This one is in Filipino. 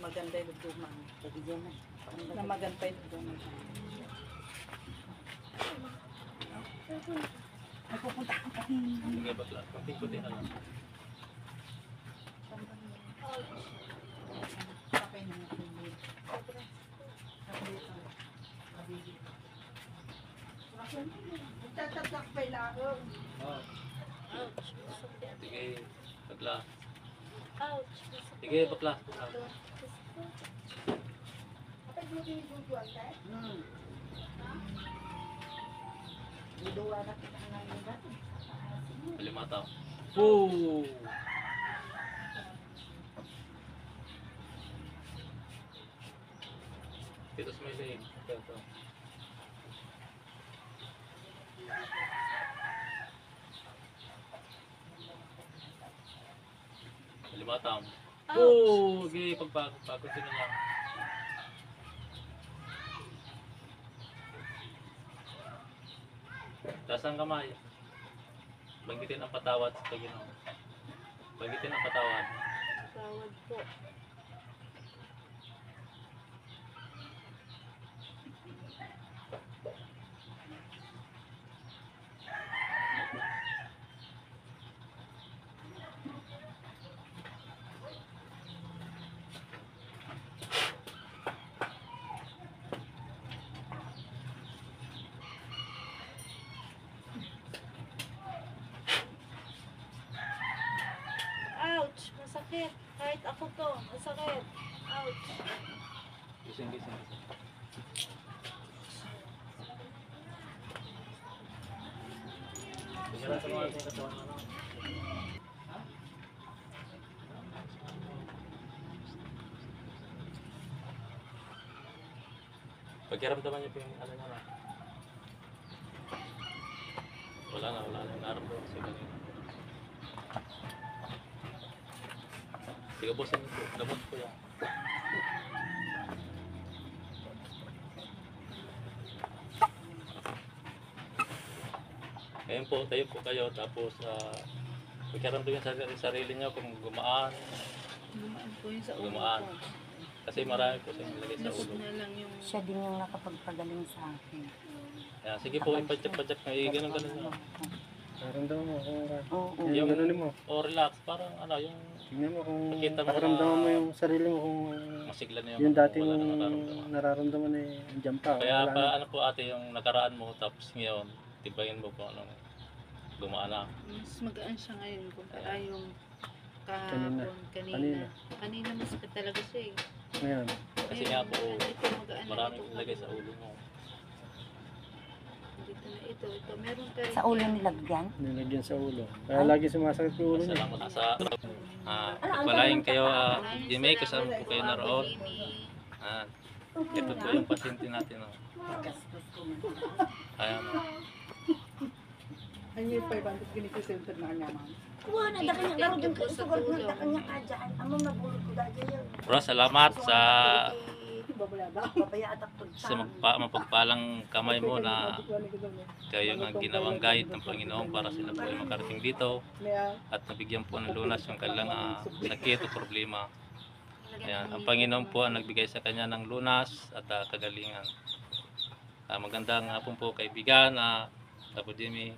maganda yung duman. Sabi dyan na. Na maganda yung duman. Ay, pupunta ka pa. Sige, bakla. Kunti-kunti na lang. Kapay na natin yun. Magtatatak pa ilaong. Oh. Ouch, masakit. Sige, bakla. Ouch, masakit. Sige, bakla. Duduwa na kita nga yung gato. Palimataw. Oh! Dito sa may leg. Ito. Palimataw. Oh! Okay, pagpagod din na lang. Taas ang kamay. Banggitin ang patawad sa Panginoon. Banggitin ang patawad. Tawad po. Ouch, masakit. Kahit ako to, masakit. Ouch. Gising. Pagkiramdaman niyo po yung ano niya na. Wala na. Naramdaman siya kanina. Sige po, gamot po yan. Ngayon po, tayo po kayo, tapos pagkaramdam yung sarili niyo kung gumaan, Lumaan po yun sa ulo gumaan. ko. Kasi marami po sa nilagay sa Lakot ulo. na lang yung... Siya din yung nakapagpagaling sa akin. Kaya, sige po, ipadyak-padyak na, ganun na. Nakaramdaman mo kung Oo. Yung- ganunin mo. O relax, parang ano, yung Tingnan mo kung Nakita mo nakaramdaman na- mo yung sarili mo kung masigla na yung dati wala mong nang nararamdaman. nararamdaman eh, andyan pa. Kaya wala pa, na. ano po ate, yung nakaraan mo, tapos ngayon, tibayin mo po ano, gumaan na. Mas magaan siya ngayon kumpara yung Kanina. kahapon, kanina. Kanina. Kanina masakit talaga siya eh. Ngayon, Kasi nga po, ito magaan na maraming ito. nilagay sa ulo mo. Dito na ito. Meron ka rin. Sa ulo nilagyan. nilagyan sa ulo. Kaya lagi sumasakit yung ulo niya. Salamat sa pagpalain kayo, Jimmy, kasama po kayo naroon. Ito po yung pasyente natin. Ayan. Ay, may 500 ganito center na kanya, ma'am. Kuha na, daka niya laro dyan kayo. Sugal mo na kanya ka dyan. Amo nabulog ko dyan yun. Bro, salamat sa Babayada. Babaya atak po. sa mapagpalang kamay mo na kayo ang ginawang guide ng Panginoon para sila po ay makarating dito at nabigyan po ng lunas yung kanilang sakit o problema. Ayan, ang Panginoon po ang nagbigay sa kanya ng lunas at kagalingan. Magandang hapon po kaibigan, Apo Jimmy.